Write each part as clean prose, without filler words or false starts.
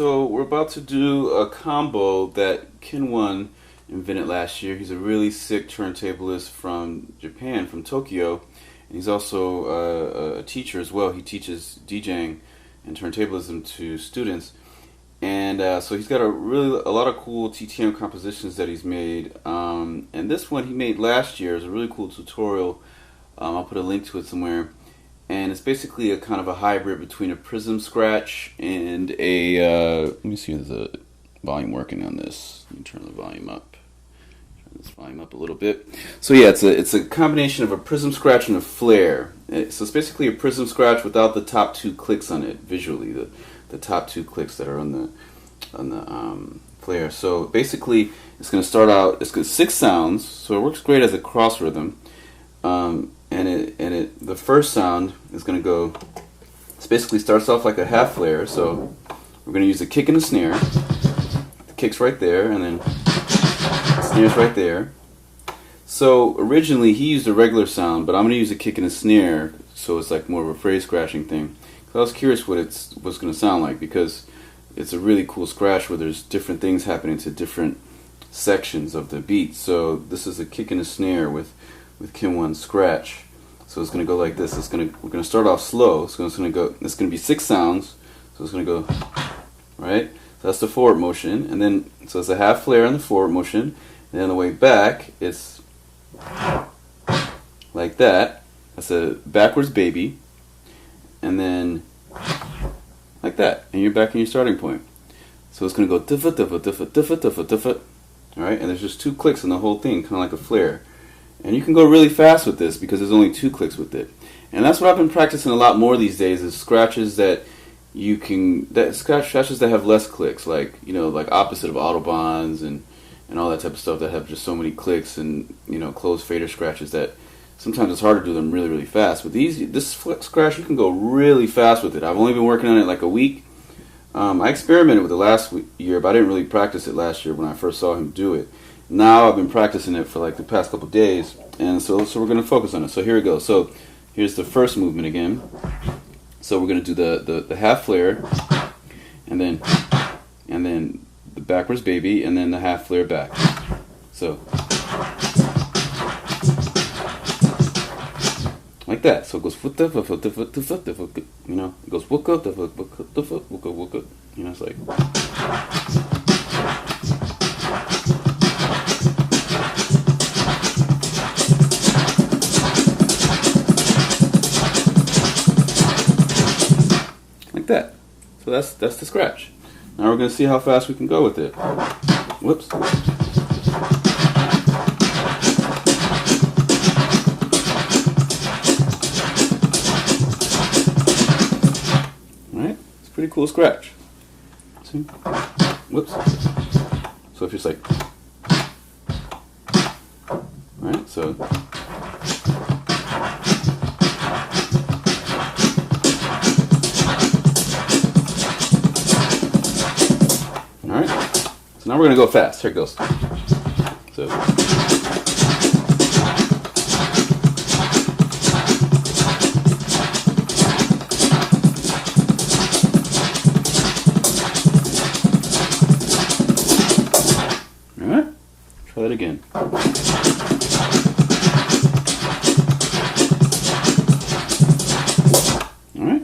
So we're about to do a combo that Kin invented last year. He's a really sick turntablist from Japan, from Tokyo, and he's also a teacher as well. He teaches DJing and turntablism to students, and so he's got a lot of cool TTM compositions that he's made. And this one he made last year is a really cool tutorial. I'll put a link to it somewhere. And it's basically a kind of a hybrid between a prism scratch and a, let me see if there's a volume working on this. Let me turn the volume up. Turn this volume up a little bit. So yeah, it's a combination of a prism scratch and a flare. So it's basically a prism scratch without the top two clicks on it visually, the top two clicks that are on the flare. So basically it's going to start out, it's got 6 sounds, so it works great as a cross rhythm. The first sound is going to go, it basically starts off like a half flare, so we're going to use a kick and a snare. The kick's right there, and then the snare's right there. So originally he used a regular sound, but I'm going to use a kick and a snare, so it's like more of a phrase scratching thing. So I was curious what it's going to sound like, because it's a really cool scratch where there's different things happening to different sections of the beat. So this is a kick and a snare with Kin scratch. So it's going to go like this. We're going to start off slow. So it's going to be 6 sounds. So it's going to go, right? So that's the forward motion, and then so it's a half flare in the forward motion, and then on the way back it's like that. That's a backwards baby, and then like that, and you're back in your starting point. So it's going to go diffa diffa diffa diffa diffa diffa. All right, and there's just 2 clicks in the whole thing, kind of like a flare. And you can go really fast with this because there's only 2 clicks with it. And that's what I've been practicing a lot more these days, is scratches that scratches that have less clicks, like, you know, like opposite of autobahns and all that type of stuff that have just so many clicks, and, you know, closed fader scratches that sometimes it's hard to do them really, really fast. But this scratch, you can go really fast with it. I've only been working on it like a week. I experimented with it last year, but I didn't really practice it last year when I first saw him do it. Now I've been practicing it for like the past couple days, and so we're going to focus on it. So here we go. So here's the first movement again. So we're going to do the half flare, and then the backwards baby, and then the half flare back. So like that. So it goes, you know, it goes, you know, it's like. That. So that's the scratch. Now we're going to see how fast we can go with it. Whoops. Alright, it's a pretty cool scratch. See? Whoops. So if you're just like, alright, so now we're going to go fast. Here it goes. So. Alright. Try that again. Alright.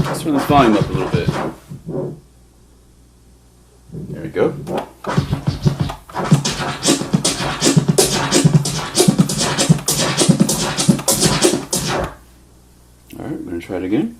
Let's turn this volume up a little bit. There we go. Alright, we're going to try it again.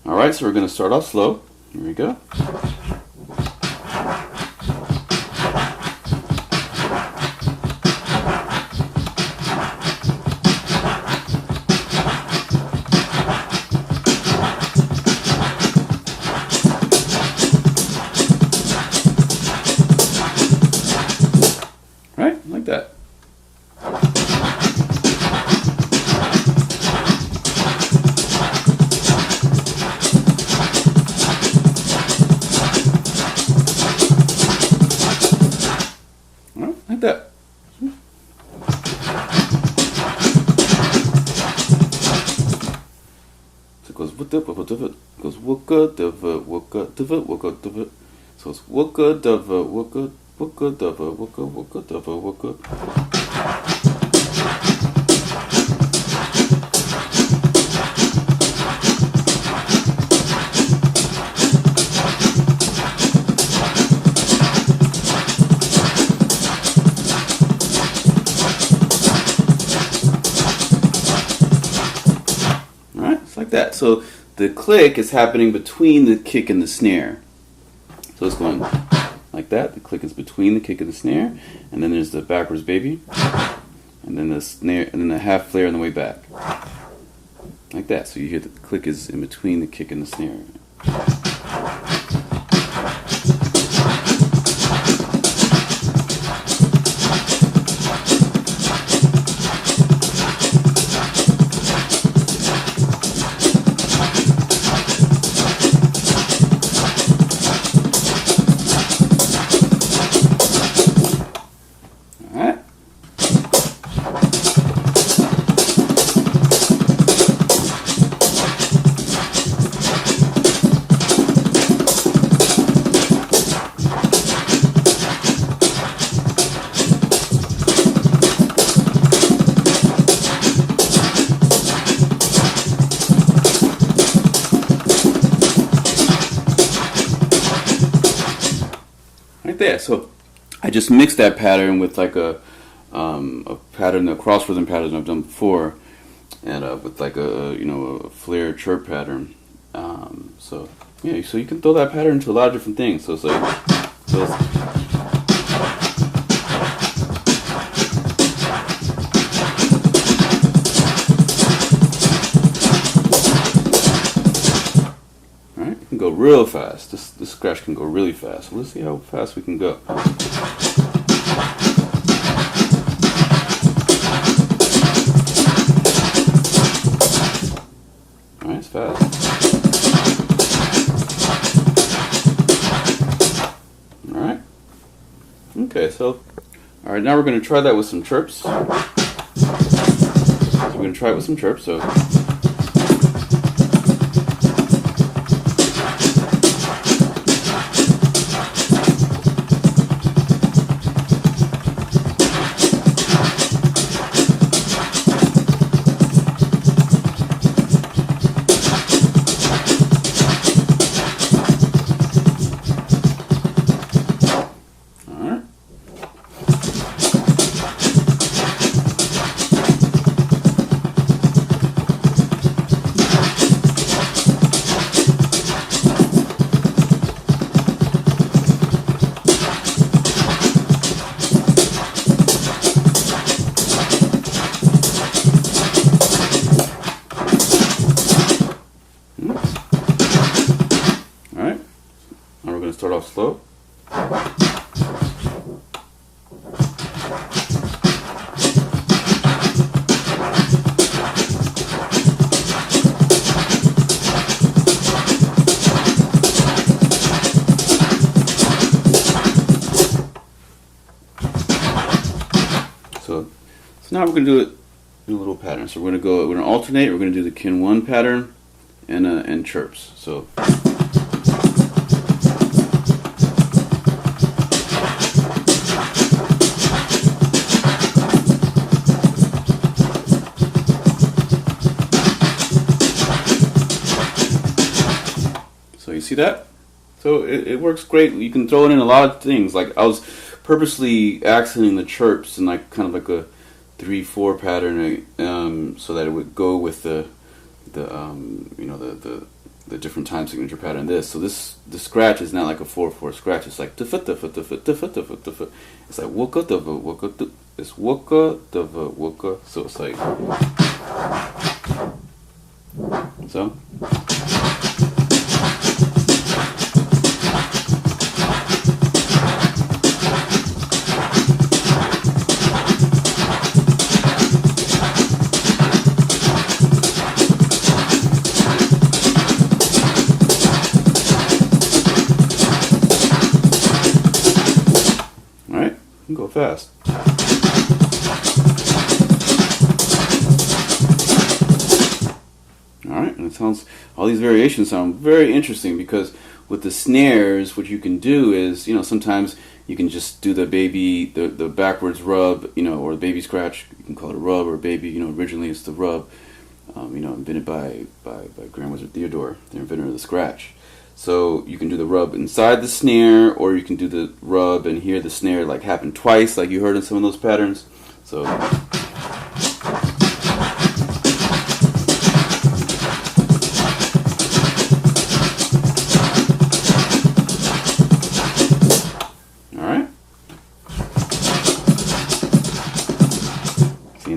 Alright, so we're going to start off slow. Here we go. Right, like that. like that. So it goes goes wooka dava wooka dava wooka dava. So it's wooka dava wooka wooka dava wooka wooka dava wooka. Like that. So the click is happening between the kick and the snare. So it's going like that. The click is between the kick and the snare, and then there's the backwards baby, and then the snare, and then the half flare on the way back. Like that. So you hear the click is in between the kick and the snare. There, so I just mixed that pattern with like a pattern, a cross rhythm pattern I've done before, and with like a flare chirp pattern. So yeah, so you can throw that pattern into a lot of different things. So it's like, go real fast. This scratch can go really fast. So let's see how fast we can go. Alright, it's fast. Alright. Okay, so alright, now we're gonna try that with some chirps. So we're gonna try it with some chirps, so start off slow. So now we're going to do it in a little pattern. So we're going to alternate. We're going to do the kin 1 pattern and chirps. So you see that? So it works great. You can throw it in a lot of things. Like I was purposely accenting the chirps in like kind of like a 3/4 pattern, so that it would go with the different time signature pattern. The scratch is not like a 4/4 scratch. It's like it's like wooka dava wooka. It's wooka dava wooka. So it's like so. can go fast. Alright, and it sounds, all these variations sound very interesting, because with the snares, what you can do is, sometimes you can just do the backwards rub, or the baby scratch. You can call it a rub or a baby. Originally it's the rub, invented by Grand Wizard Theodore, the inventor of the scratch. So you can do the rub inside the snare, or you can do the rub and hear the snare like happen twice, like you heard in some of those patterns. So.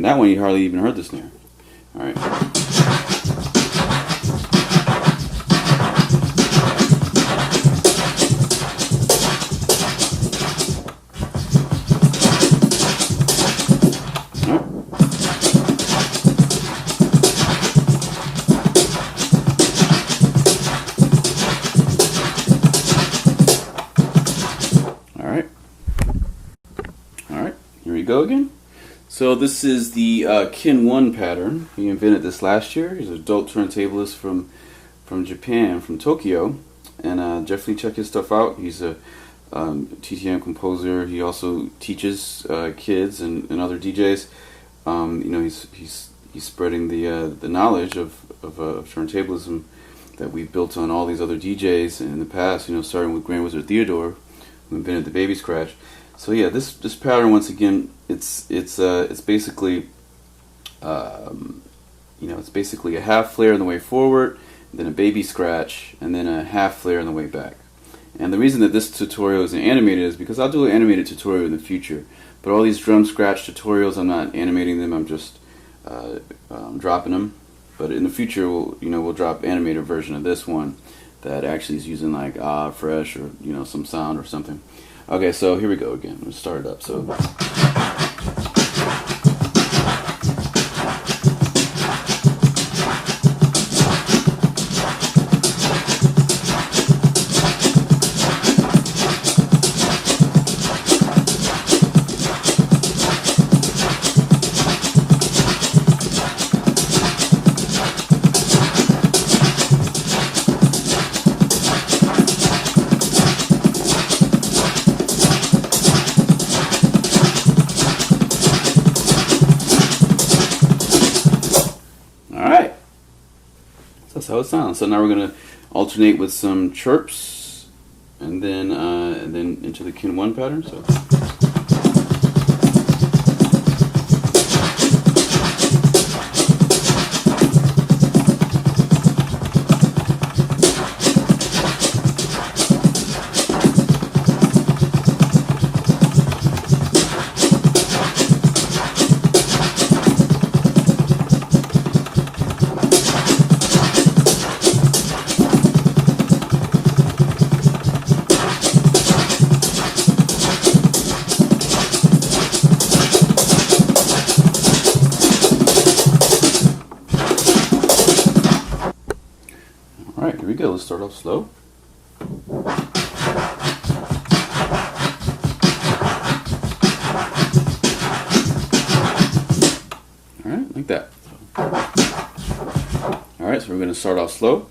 That one you hardly even heard the snare. All right. All right. Here we go again. So this is the Kin 1 pattern. He invented this last year. He's an adult turntablist from Japan, from Tokyo, and definitely check his stuff out. He's a TTM composer. He also teaches kids and other DJs. He's spreading the knowledge of turntablism that we've built on all these other DJs in the past. Starting with Grand Wizard Theodore, who invented the baby scratch. So yeah, this pattern, once again, it's basically it's basically a half flare on the way forward, then a baby scratch, and then a half flare on the way back. And the reason that this tutorial isn't animated is because I'll do an animated tutorial in the future. But all these drum scratch tutorials, I'm not animating them. I'm just dropping them. But in the future, we'll drop animated version of this one that actually is using like fresh or some sound or something. Okay, so here we go again. Let's start it up. So. That's how it sounds. So now we're going to alternate with some chirps, and then into the Kin 1 pattern. So. Alright, here we go. Let's start off slow. Alright, like that. Alright, so we're going to start off slow.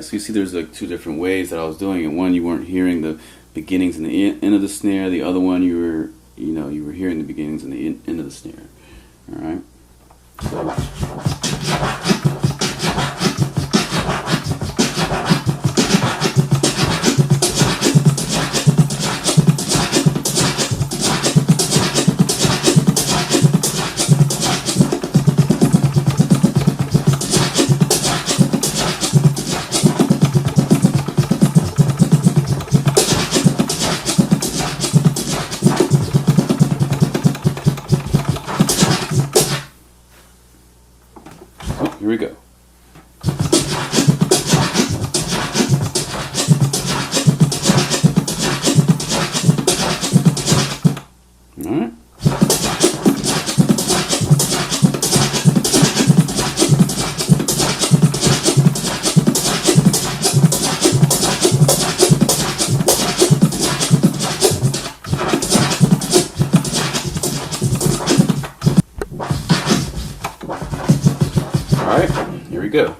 So you see there's like two different ways that I was doing it. One, you weren't hearing the beginnings and the end of the snare. The other one, you were hearing the beginnings and the end of the snare. All right. Here we go. Alright, here we go.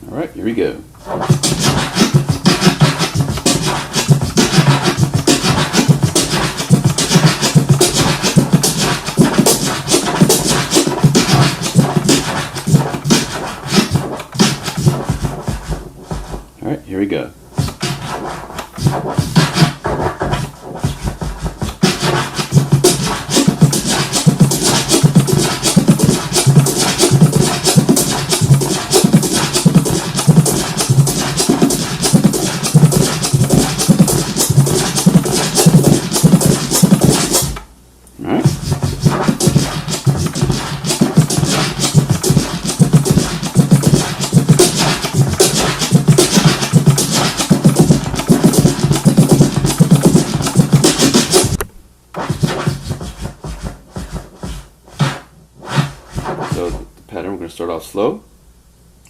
Alright, here we go. Alright, here we go. So the pattern, we're going to start off slow.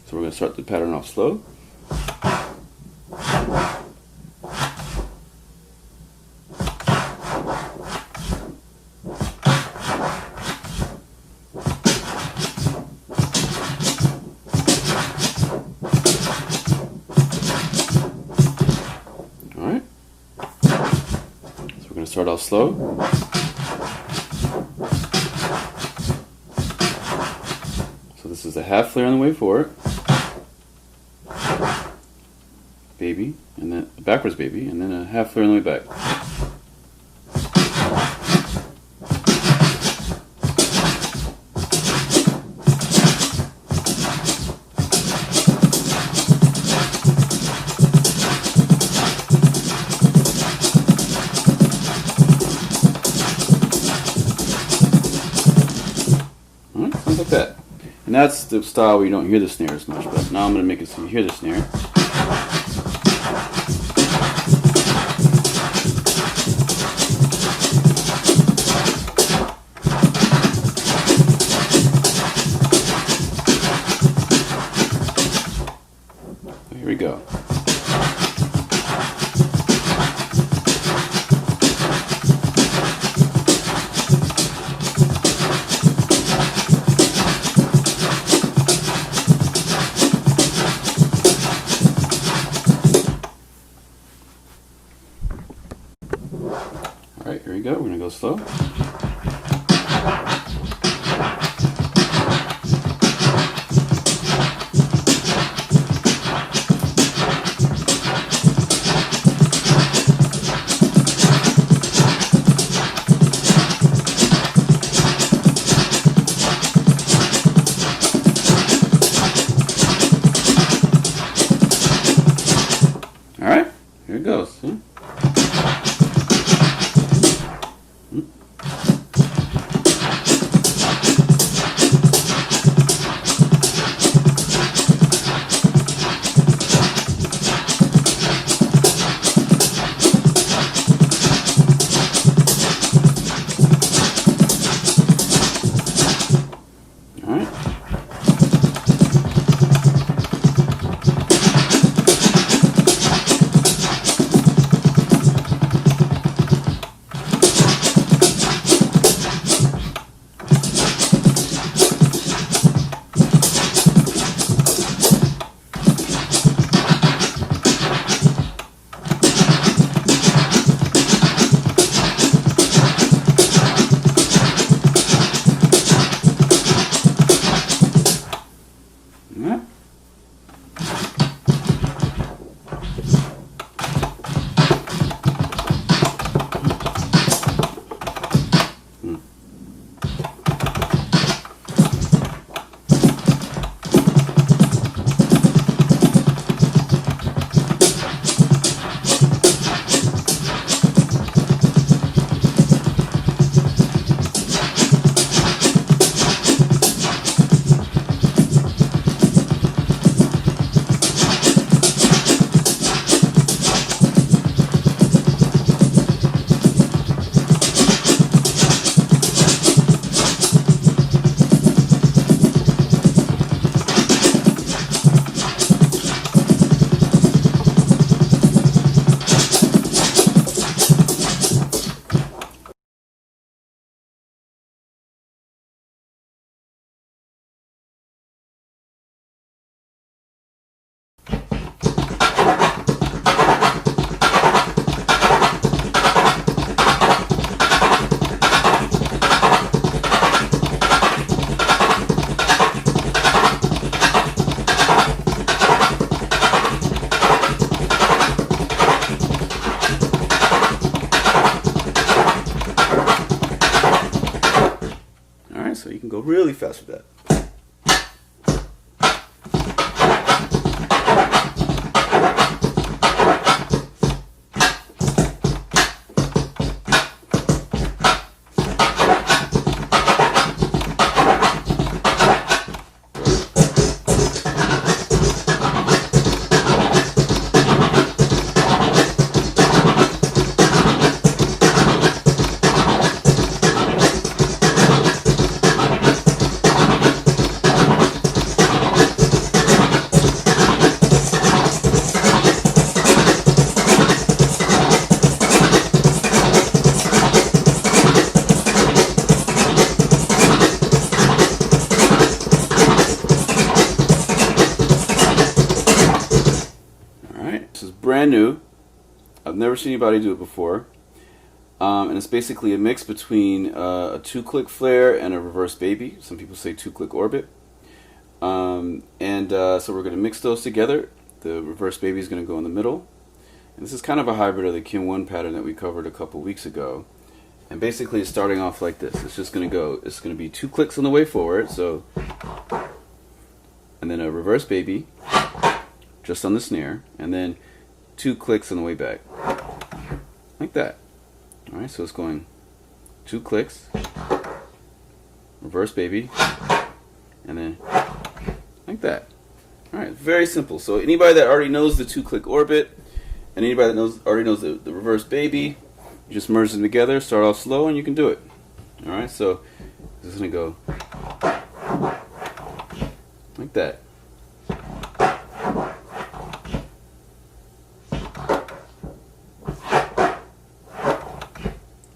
So we're going to start the pattern off slow. Alright. So we're going to start off slow. So this is a half flare on the way forward, baby, and then a backwards baby, and then a half flare on the way back. Alright, sounds like that. And that's the style where you don't hear the snare as much, but now I'm going to make it so you hear the snare. So here we go. Alright, here we go. We're going to go slow. Alright, here it goes. See? Alright, so you can go really fast with that. This is brand new. I've never seen anybody do it before. And it's basically a mix between a 2-click flare and a reverse baby. Some people say 2-click orbit. So we're going to mix those together. The reverse baby is going to go in the middle. And this is kind of a hybrid of the Kim 1 pattern that we covered a couple weeks ago. And basically it's starting off like this. It's just going to go, it's going to be 2 clicks on the way forward. So, and then a reverse baby just on the snare, and then 2 clicks on the way back, like that. Alright, so it's going 2 clicks, reverse baby, and then like that. Alright, very simple. So anybody that already knows the 2-click orbit, and anybody that already knows the reverse baby, you just merge them together, start off slow, and you can do it. Alright, so this is going to go like that.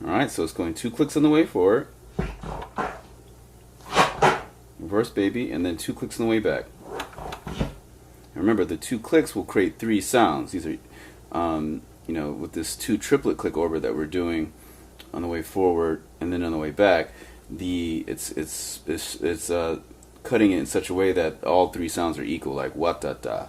Alright, so it's going 2 clicks on the way forward, reverse baby, and then 2 clicks on the way back. And remember, the 2 clicks will create 3 sounds. These are, you know, with this 2 triplet click orbit that we're doing on the way forward and then on the way back, it's cutting it in such a way that all 3 sounds are equal, like what da da.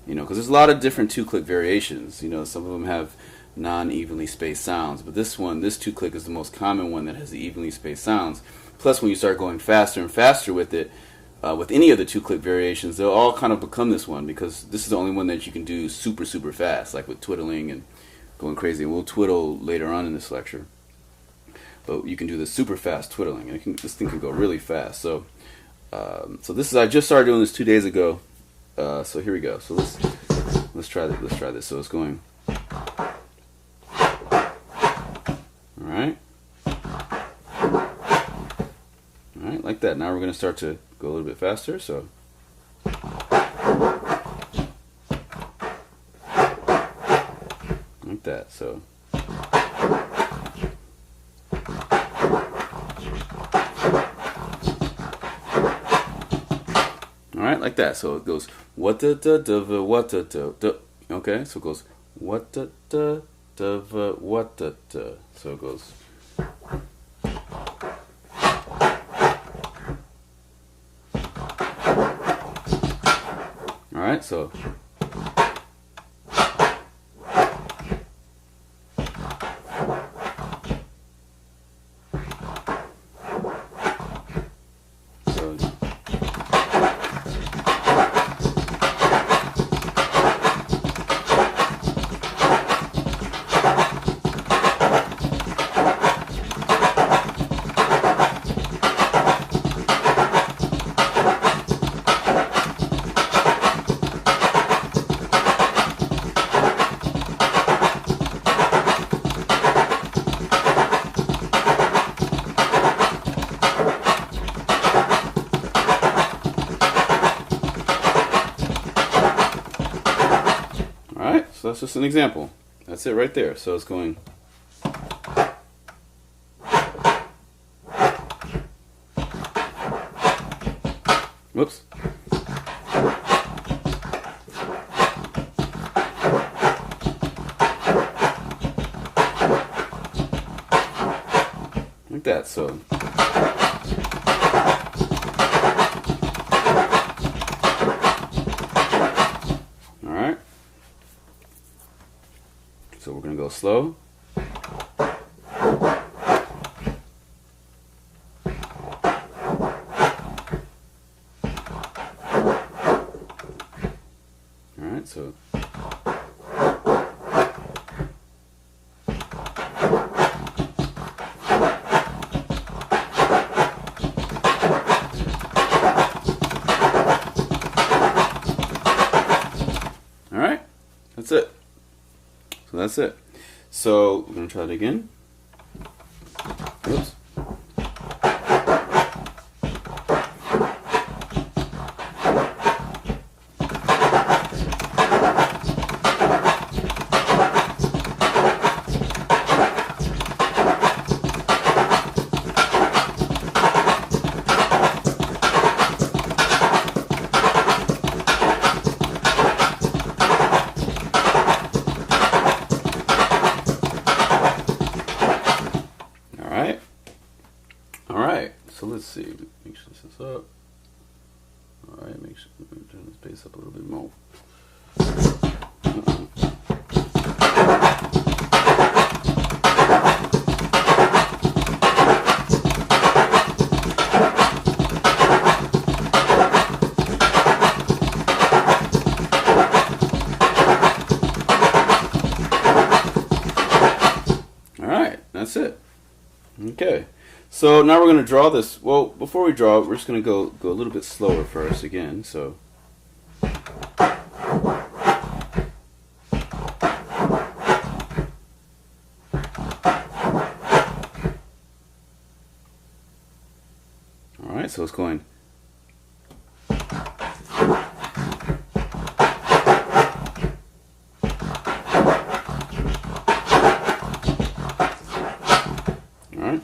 You know, because there's a lot of different 2-click variations. You know, some of them have non-evenly spaced sounds, but this 2-click is the most common one that has the evenly spaced sounds. Plus, when you start going faster and faster with it, with any of the 2-click variations, they'll all kind of become this one, because this is the only one that you can do super fast, like with twiddling and going crazy. We'll twiddle later on in this lecture, but you can do the super fast twiddling, and this thing can go really fast. So, I just started doing this 2 days ago. So here we go. So let's try this. Let's try this. So it's going. Alright, like that. Now we're going to start to go a little bit faster. So, like that. So, alright, like that. So it goes what da da da what da da da. Okay, so it goes what da da da what da da. So it goes. Alright, so So that's just an example. That's it right there. So it's going. Whoops. Like that. So. So we're going to go slow. so. Alright, that's it. So that's it. So we're going to try it again. Oops. Alright, so let's see. Make sure this is up. Alright, make sure let me turn this bass up a little bit more. Alright, that's it. Okay. So now we're going to draw this. Well, before we draw, we're just going to go a little bit slower first again. So all right, so it's going. All right.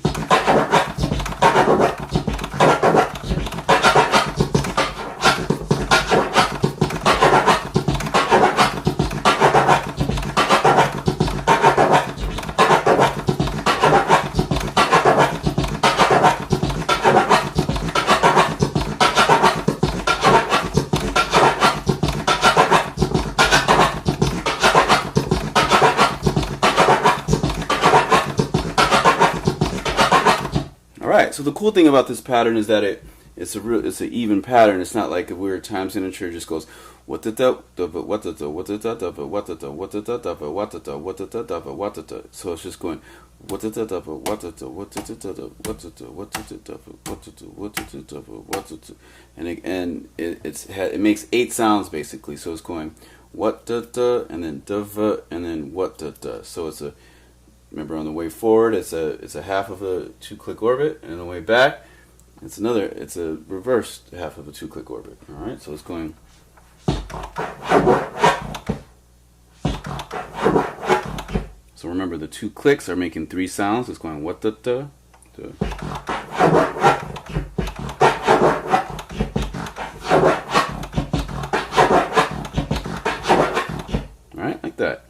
Alright, so the cool thing about this pattern is that it's an even pattern. It's not like a weird time signature. It just goes what the what the what the what the what the what the what the what the what the. So it's just going what the what the what the what the what the what the and it makes 8 sounds basically. So it's going what the and then the and then what the. So it's a remember on the way forward it's a half of a 2-click orbit, and on the way back it's a reversed half of a 2-click orbit. Alright, so it's going so remember the 2 clicks are making 3 sounds. It's going what the. Alright, like that.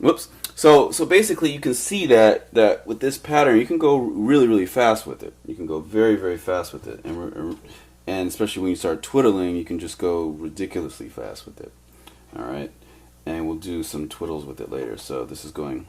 Whoops. So basically you can see that with this pattern you can go really fast with it. You can go very fast with it, and especially when you start twiddling you can just go ridiculously fast with it. Alright, and we'll do some twiddles with it later. So this is going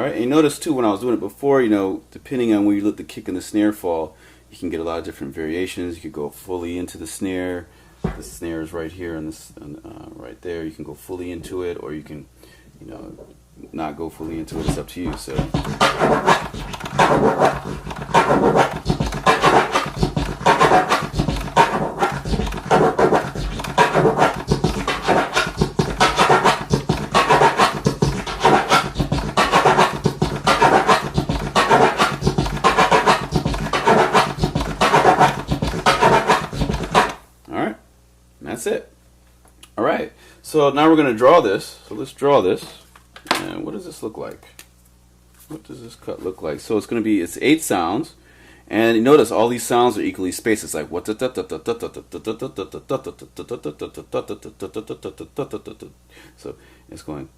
and you notice too when I was doing it before, you know, depending on where you let the kick and the snare fall, you can get a lot of different variations. You could go fully into the snare. The snare is right here and this right there. You can go fully into it, or you can, you know, not go fully into it. It's up to you. So. That's it. Alright, so now we're going to draw this. So let's draw this. And what does this look like? What does this cut look like? So it's going to be, it's 8 sounds. And you notice all these sounds are equally spaced. It's like what so it's going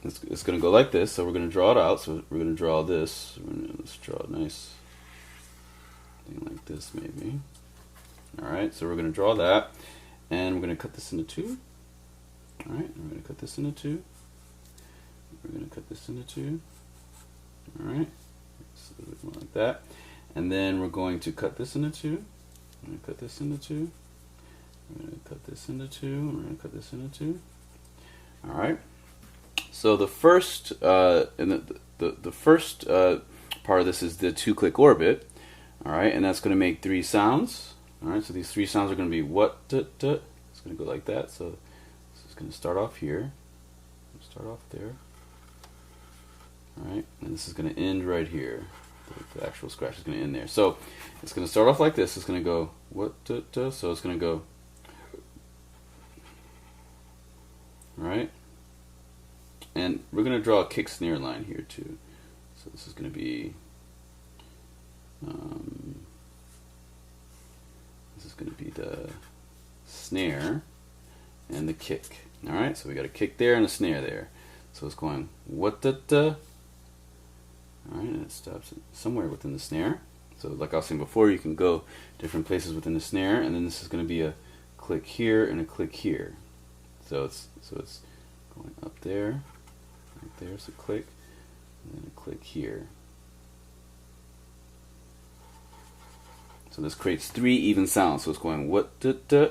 it's going to go like this. So we're going to draw it out. So we're going to draw this. Let's draw a nice thing like this maybe. Alright, so we're going to draw that, and we're going to cut this into 2. All right, we're going to cut this into 2. We're going to cut this into 2. All right, so a little bit more like that. And then we're going to cut this into 2. We're going to cut this into 2. We're going to cut this into 2. And we're going to cut this into 2. All right. So the first the first part of this is the 2-click orbit. All right, and that's going to make 3 sounds. All right, so these 3 sounds are going to be what, da, da. It's going to go like that. So this is going to start off here. Start off there. All right, and this is going to end right here. The actual scratch is going to end there. So it's going to start off like this. It's going to go what, da, da. So it's going to go. All right, and we're going to draw a kick snare line here too. So this is going to be. This is going to be the snare and the kick. All right, so we got a kick there and a snare there. So it's going what da da. All right, and it stops somewhere within the snare. So like I was saying before, you can go different places within the snare, and then this is going to be a click here and a click here. So it's going up there, right there. So click, and then a click here. So this creates 3 even sounds. So it's going what da da,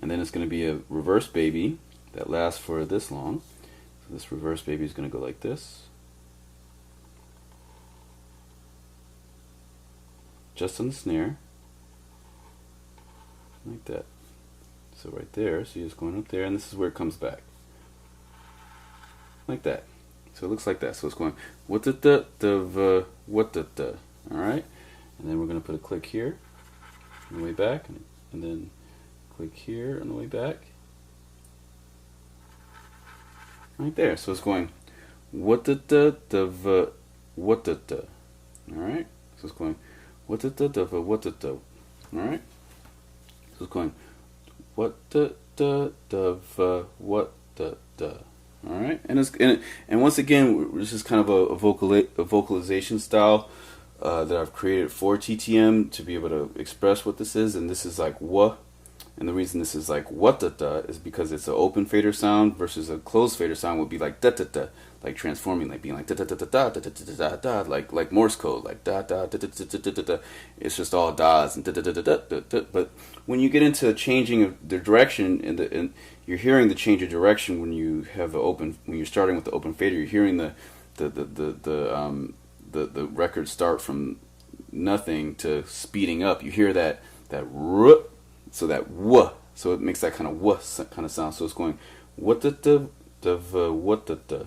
and then it's going to be a reverse baby that lasts for this long. So this reverse baby is going to go like this, just on the snare, like that. So right there, so you're just going up there, and this is where it comes back, like that. So it looks like that. So it's going what da da da what da da. All right, and then we're going to put a click here on the way back, and then click here on the way back, right there. So it's going what da da da what da da. All right, so it's going what da da da what da da. All right, so it's going what da da da what da da. All right, and once again, this is kind of a vocalization style that I've created for TTM to be able to express what this is. And this is like wha, and the reason this is like what da da is because it's an open fader sound versus a closed fader sound would be like da da da, like transforming, like being like da da da da da da da da da, like Morse code, like da da da da da da da. It's just all das and da da da da da da. But when you get into changing of the direction and you're hearing the change of direction when you have an open, when you're starting with the open fader, you're hearing the record start from nothing to speeding up. You hear that ruh, so that wah, so it makes that kind of wah kind of sound. So it's going what the what the,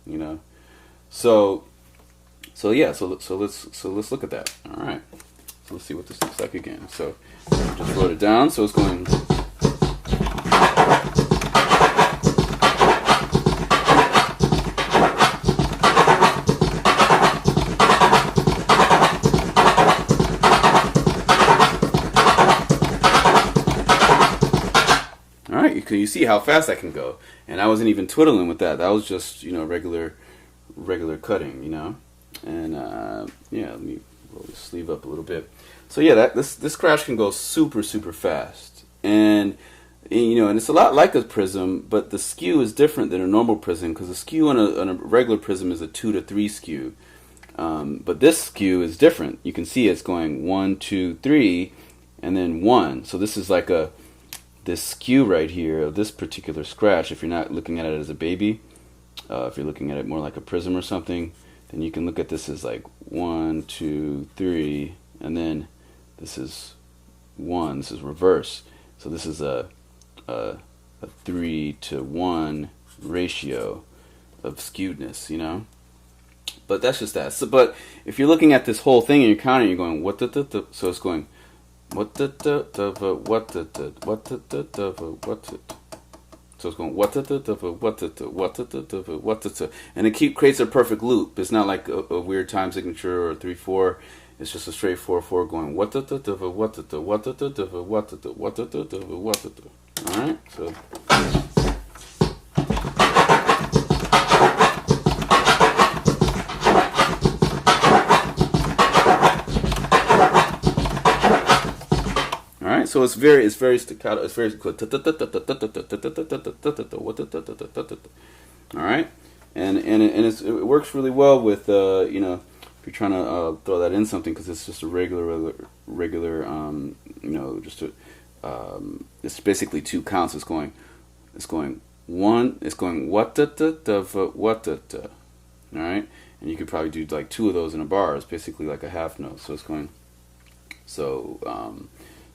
you know. So yeah, so let's look at that. All right, so let's see what this looks like again. So I just wrote it down. So it's going. You see how fast I can go, and I wasn't even twiddling with that. That was just, you know, regular cutting, you know. And yeah, let me roll the sleeve up a little bit. So yeah, this scratch can go super fast, and you know, and it's a lot like a prism, but the skew is different than a normal prism because the skew on a regular prism is a 2 to 3 skew, but this skew is different. You can see it's going 1 2 3, and then 1. So this is like this skew right here of this particular scratch. If you're not looking at it as a baby, if you're looking at it more like a prism or something, then you can look at this as like 1 2 3, and then this is 1. This is reverse. So this is a 3 to 1 ratio of skewedness, you know. But that's just that. So, but if you're looking at this whole thing and you're counting, you're going what the, so it's going what the what the what the what the. So it's going what the what the what the, and it creates a perfect loop. It's not like a weird time signature or 3/4. It's just a straight 4/4 going what the what the what the what the what the what the. All right, so. So it's very staccato. It's very all right, and it works really well with you know, if you're trying to throw that in something, because it's just a regular you know, just a it's basically 2 counts. It's going one. It's going what da da da what da da. All right, and you could probably do like 2 of those in a bar. It's basically like a half note. So it's going. So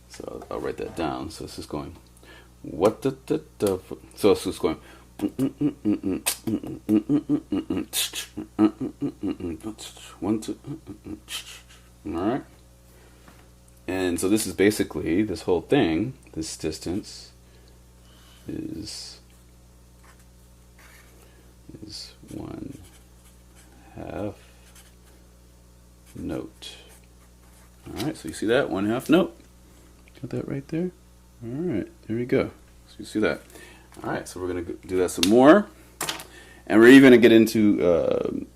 so I'll write that down. So this is going what da da da. So it's just going. One, two. All right. And so this is basically, this whole thing, this distance is 1/2 note. All right, so you see that 1/2 note? Got that right there? All right, there we go. So you see that. All right, so we're going to do that some more. And we're even going to get into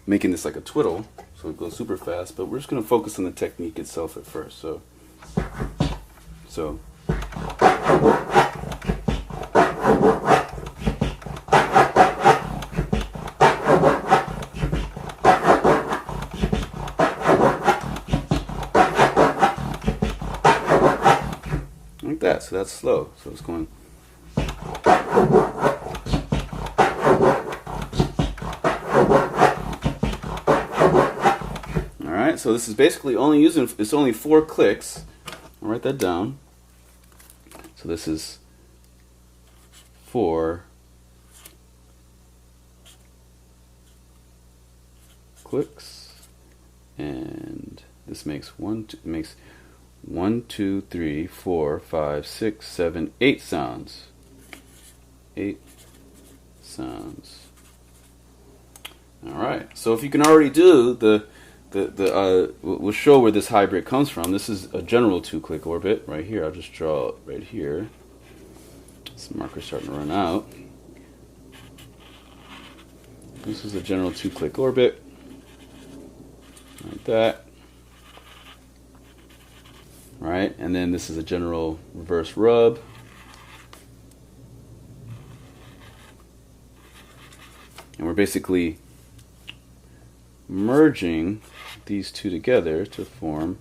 making this like a twiddle. So it goes super fast, but we're just going to focus on the technique itself at first. So like that. So that's slow. So it's going. So this is basically only using, it's only 4 clicks. I'll write that down. So this is 4 clicks, and this makes 1, 2, 3, 4, 5, 6, 7, 8 sounds. 8 sounds. All right. So if you can already do we'll show where this hybrid comes from. This is a general 2-click orbit right here. I'll just draw it right here. This marker's starting to run out. This is a general 2-click orbit, like that. Right, and then this is a general reverse rub. And we're basically merging these 2 together to form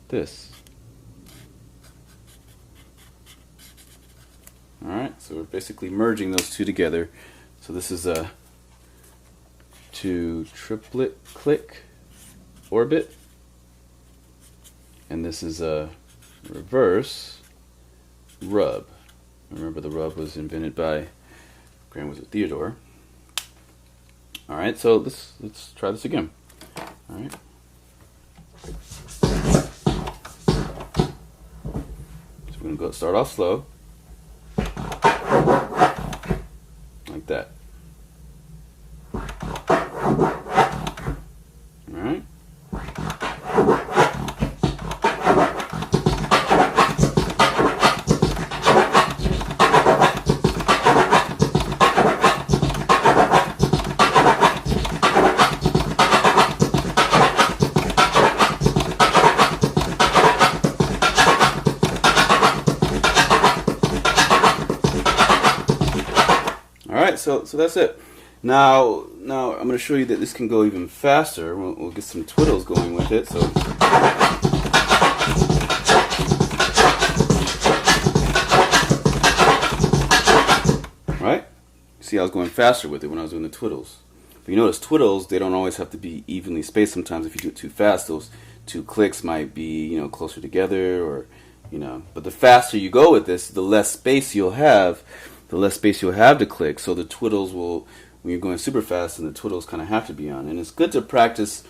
this. Alright, so we're basically merging those 2 together. So this is a 2 triplet click orbit, and this is a reverse rub. Remember, the rub was invented by Grand Wizard Theodore. Alright, so let's try this again. Alright. So we're going to go start off slow. Like that. Alright. So that's it. Now I'm going to show you that this can go even faster. We'll get some twiddles going with it. So right? See, I was going faster with it when I was doing the twiddles. But you notice twiddles, they don't always have to be evenly spaced. Sometimes if you do it too fast, those 2 clicks might be, you know, closer together, or, you know. But the faster you go with this, the less space you'll have. The less space you'll have to click, so the twiddles will, when you're going super fast, and the twiddles kind of have to be on. And it's good to practice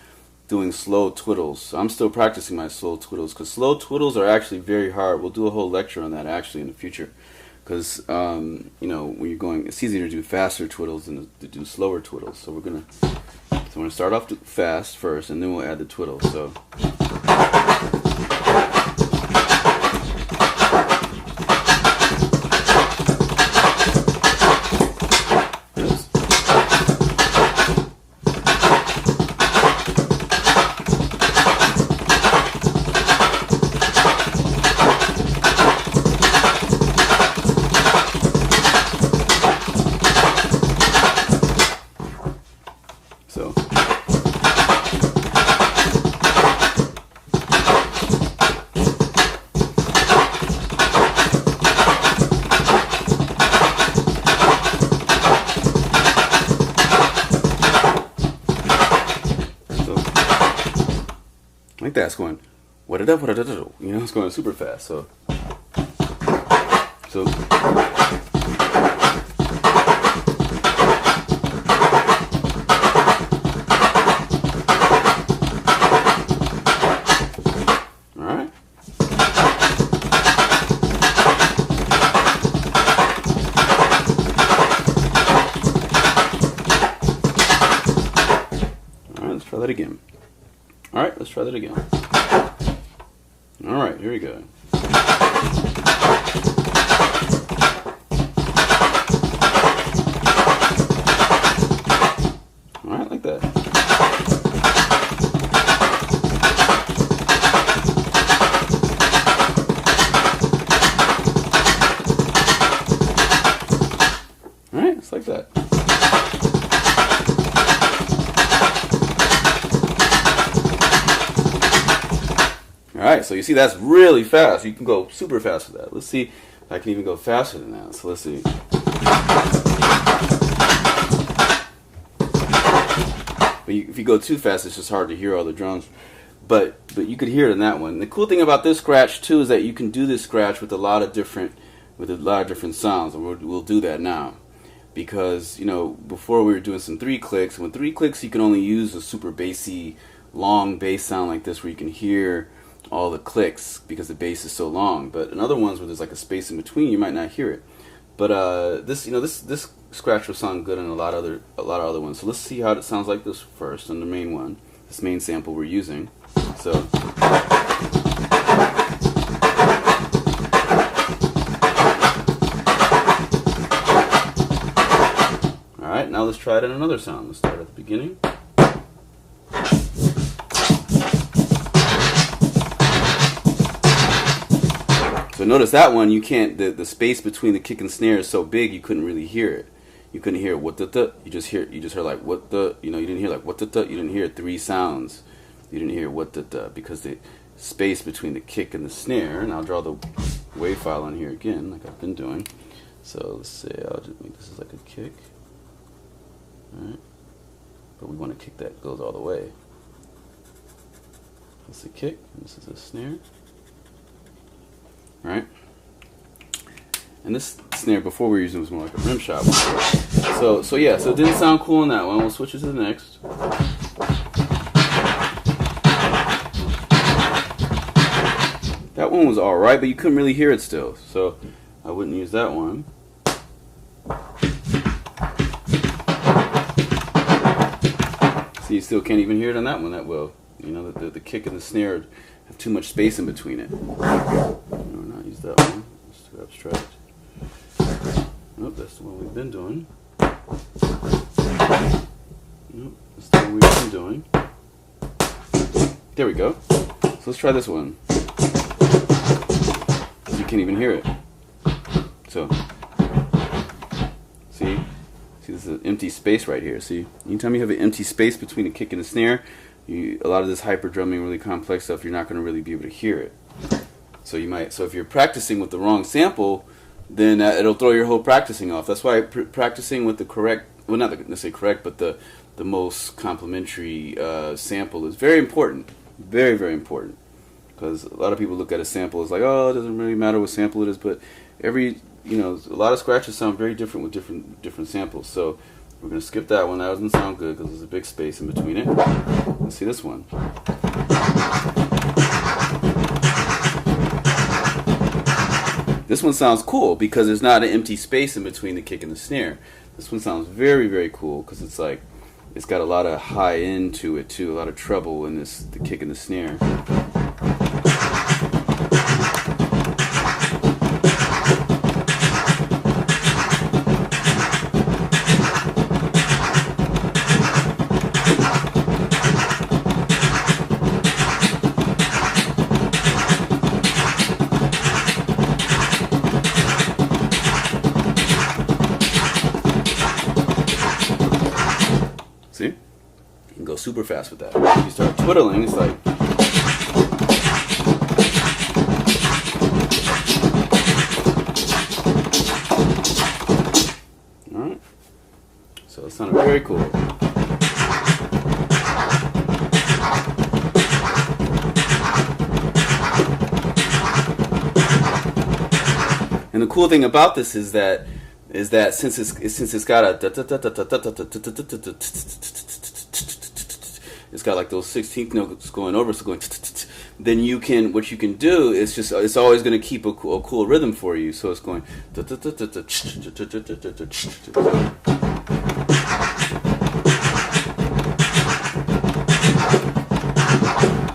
doing slow twiddles. So I'm still practicing my slow twiddles, because slow twiddles are actually very hard. We'll do a whole lecture on that actually in the future, because you know, when you're going, it's easier to do faster twiddles than to do slower twiddles. So we're gonna start off fast first, and then we'll add the twiddles. So. that. It's going, what it up, what it up, you know, it's going super fast. So try that again. All right, let's try that again. All right, here we go. All right, like that. All right, it's like that. Alright, so you see that's really fast. You can go super fast with that. Let's see if I can even go faster than that. So let's see. But if you go too fast, it's just hard to hear all the drums. But you could hear it in that one. The cool thing about this scratch too is that you can do this scratch with a lot of different sounds, and we'll do that now. Because, you know, before we were doing some 3 clicks, and with 3 clicks you can only use a super bassy, long bass sound like this where you can hear all the clicks because the bass is so long. But in other ones where there's like a space in between, you might not hear it. But this scratch will sound good in a lot of other ones. So let's see how it sounds like this first on the main one, this main sample we're using. So all right, now let's try it in another sound. Let's start at the beginning. So notice that one, you can't, the space between the kick and snare is so big you couldn't really hear it. You couldn't hear what the, you just heard like what the, you know, you didn't hear like what the, you didn't hear 3 sounds. You didn't hear what the, because the space between the kick and the snare, and I'll draw the wave file on here again like I've been doing. So let's say I'll just make this is like a kick. Alright. But we want a kick that goes all the way. That's the kick, and this is a snare. Right, and this snare before we were using was more like a rim shot. So yeah, so it didn't sound cool on that one. We'll switch it to the next. That one was all right, but you couldn't really hear it still, so I wouldn't use that one. So you still can't even hear it on that one that well. You know, the kick and the snare have too much space in between it. No, not use that one. It's too abstract. Nope, that's the one we've been doing. Nope, that's the one we've been doing. There we go. So let's try this one. You can't even hear it. So, see, this is an empty space right here. See, anytime you have an empty space between the kick and the snare, a lot of this hyper drumming, really complex stuff, you're not going to really be able to hear it. So if you're practicing with the wrong sample, then it'll throw your whole practicing off. That's why practicing with the correct, well, not necessarily correct, but the most complementary sample is very important. Very, very important. Because a lot of people look at a sample as like, oh, it doesn't really matter what sample it is, but a lot of scratches sound very different with different samples. So we're going to skip that one. That doesn't sound good because there's a big space in between it. Let's see this one. This one sounds cool because there's not an empty space in between the kick and the snare. This one sounds very, very cool because it's like, it's got a lot of high end to it too, a lot of treble in the kick and the snare. See? You can go super fast with that. If you start twiddling, it's like... Alright. So it sounded very cool. And the cool thing about this is that since it's got a it's got like those 16th notes going over, so going, then what you can do is just, it's always going to keep a cool rhythm for you. So it's going,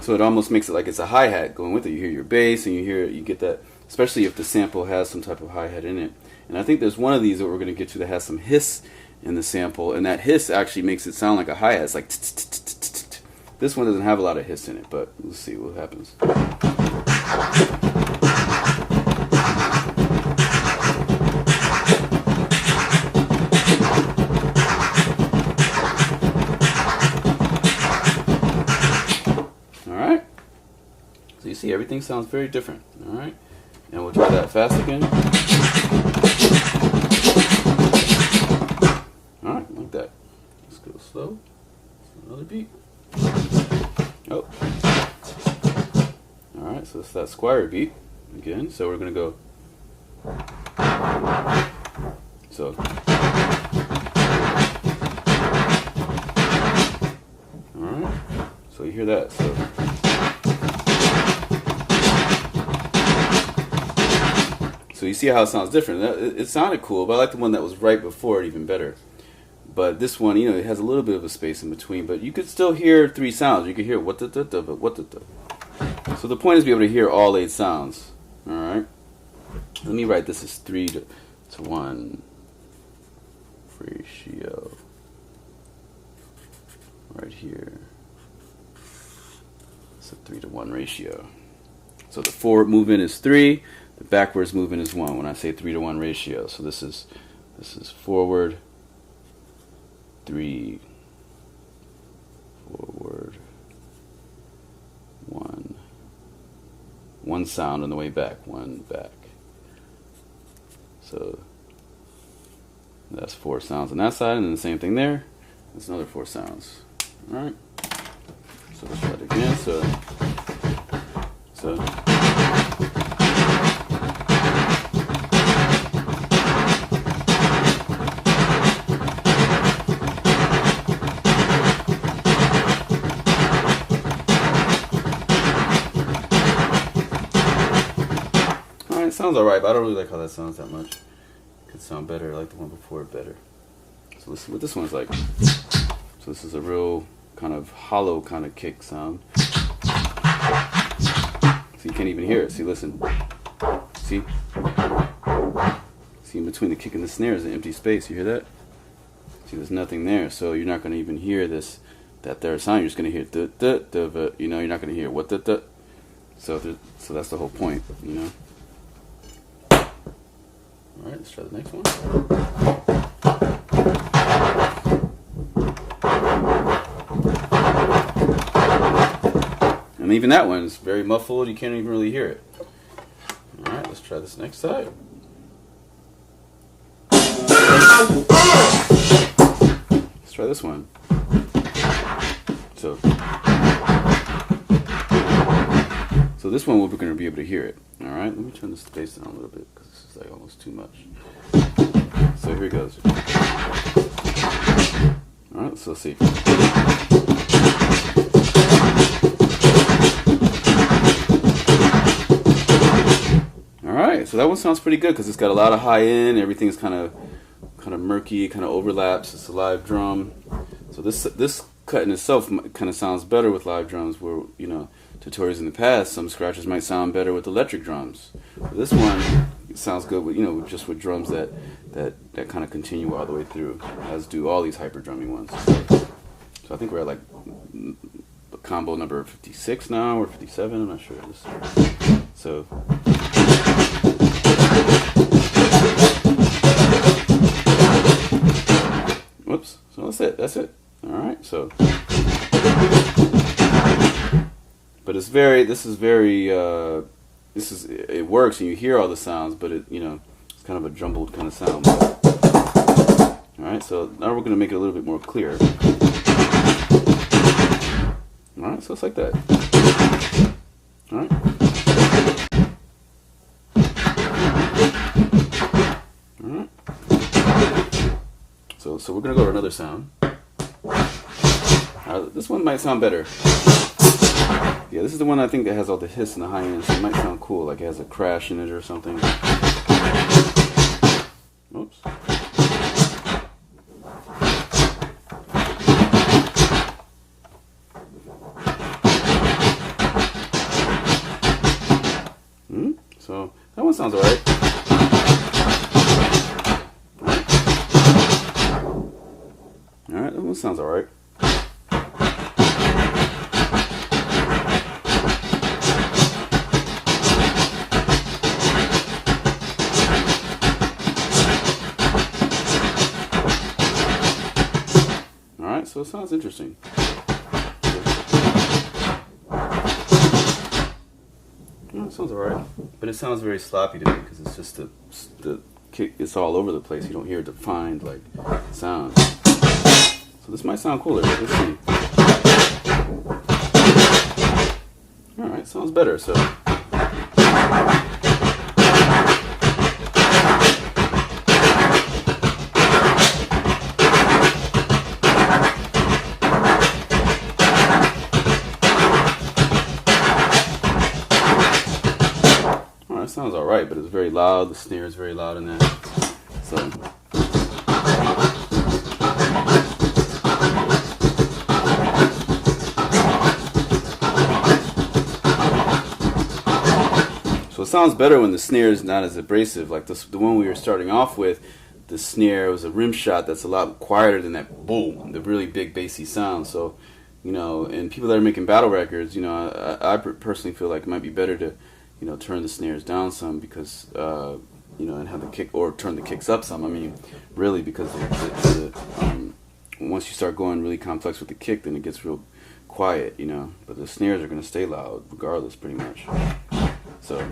so it almost makes it like it's a hi-hat going with it. You hear your bass and you get that, especially if the sample has some type of hi-hat in it. And I think there's one of these that we're going to get to that has some hiss in the sample, and that hiss actually makes it sound like a hi-hat. It's like this one doesn't have a lot of hiss in it, but let's see what happens. Alright. So you see everything sounds very different. Alright. And we'll try that fast again. Alright, like that. Let's go slow. Another beat. Oh. Alright, so it's that squire beat again. So we're going to go. So. Alright. So you hear that. So you see how it sounds different. It sounded cool, but I like the one that was right before it even better. But this one, you know, it has a little bit of a space in between, but you could still hear 3 sounds. You could hear what da da da, but what da da. So the point is to be able to hear all 8 sounds. All right. Let me write this as 3 to 1 ratio right here. It's a 3 to 1 ratio. So the forward movement is 3. The backwards movement is 1 when I say 3 to 1 ratio. So this is forward 3, forward 1, 1 sound on the way back, 1 back. So that's 4 sounds on that side, and then the same thing there. That's another 4 sounds. All right. So let's try it again. So. Sounds alright, but I don't really like how that sounds that much. It could sound better. I like the one before it better. So let's see what this one's like. So this is a real kind of hollow kind of kick sound. So you can't even hear it. See, listen. See? See, in between the kick and the snare is an empty space. You hear that? See, there's nothing there. So you're not going to even hear that third sound. You're just going to hear duh, duh, duh, but you know, you're not going to hear what duh, duh. So that's the whole point, you know. Alright, let's try the next one. And even that one is very muffled, you can't even really hear it. Alright, let's try this next side. Let's try this one. So this one we're going to be able to hear it. Alright, let me turn this bass down a little bit because this is like almost too much. So here it goes. Alright, so let's see. Alright, so that one sounds pretty good because it's got a lot of high end, everything's kind of murky, kind of overlaps. It's a live drum. So this cut in itself kind of sounds better with live drums, where, you know, tutorials in the past, some scratches might sound better with electric drums. But this one sounds good with, you know, just with drums that kind of continue all the way through, as do all these hyper drumming ones. So I think we're at like combo number 56 now, or 57, I'm not sure. So whoops. So that's it. Alright, so but it works and you hear all the sounds, but it's kind of a jumbled kind of sound. Alright, so now we're going to make it a little bit more clear. Alright, so it's like that. Alright. So we're gonna go to another sound. This one might sound better. Yeah, this is the one I think that has all the hiss and the high end, so it might sound cool, like it has a crash in it or something. Oops. So that one sounds alright. Alright, that one sounds alright. Alright, so it sounds interesting. It sounds alright, but it sounds very sloppy to me because it's just the kick. It's all over the place. You don't hear a defined like sound. So this might sound cooler. Let's see. All right, sounds better. So. Sounds alright, but it's very loud. The snare is very loud in that. So it sounds better when the snare is not as abrasive. Like the one we were starting off with, the snare was a rim shot that's a lot quieter than that boom, the really big bassy sound. So, you know, and people that are making battle records, you know, I personally feel like it might be better to, you know, turn the snares down some because, you know, and have the kick, or turn the kicks up some. I mean, really, because once you start going really complex with the kick, then it gets real quiet, you know. But the snares are going to stay loud regardless, pretty much. So.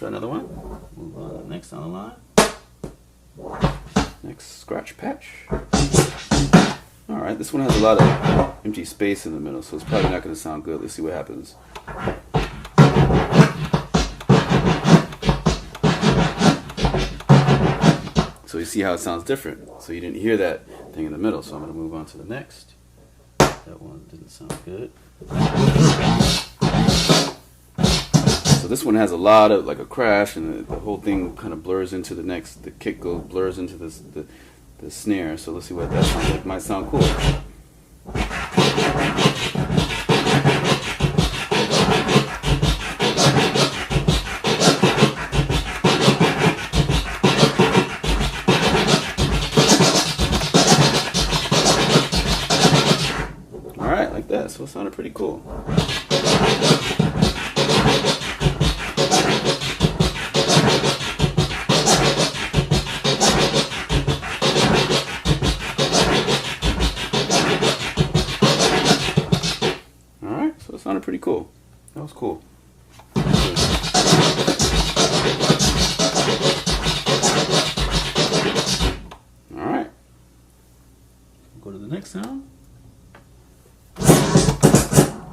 Another one. Move on to the next on the line. Next scratch patch. Alright, this one has a lot of empty space in the middle, so it's probably not going to sound good. Let's see what happens. So you see how it sounds different. So you didn't hear that thing in the middle, so I'm going to move on to the next. That one didn't sound good. So this one has a lot of like a crash, and the whole thing kind of blurs into the next. The kick blurs into the snare. So let's see what that sounds like. Might sound cool. All right, like that. So it sounded pretty cool. Sounded pretty cool. That was cool. Alright. Go to the next sound.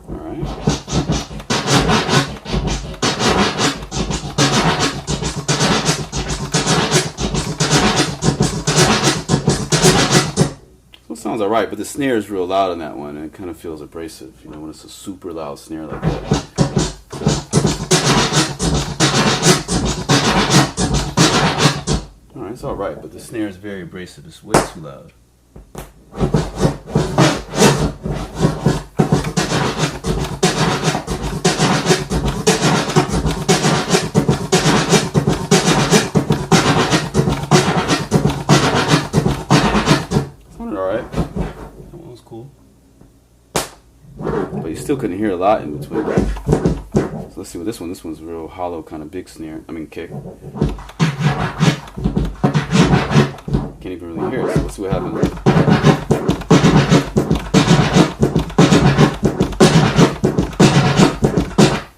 Alright. Sounds alright, but the snare is real loud on that one, and it kind of feels abrasive, you know, when it's a super loud snare like that. Alright, it's alright, but the snare is very abrasive. It's way too loud. But you still couldn't hear a lot in between. So let's see what this one. This one's a real hollow kind of big snare. I mean kick. Can't can't even really hear it. So let's see what happens.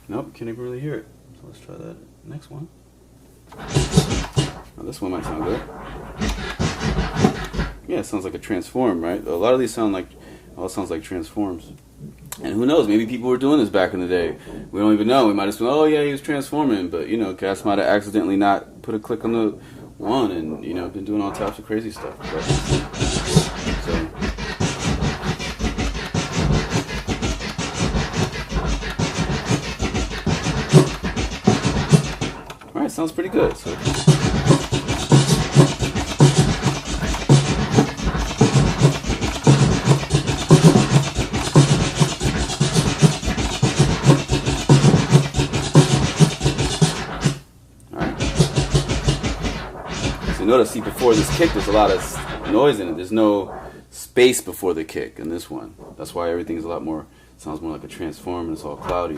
Nope, can't even really hear it. So let's try that next one. Now this one might sound good. Yeah, it sounds like a transform, right? A lot of these sound like, all sounds like transforms. And who knows, maybe people were doing this back in the day. We don't even know. We might have been, oh yeah, he was transforming, but you know, cats might have accidentally not put a click on the one and, you know, been doing all types of crazy stuff. But, so. Alright, sounds pretty good. So. Notice, see, before this kick, there's a lot of noise in it. There's no space before the kick in this one. That's why everything's a lot more, sounds more like a transform, and it's all cloudy.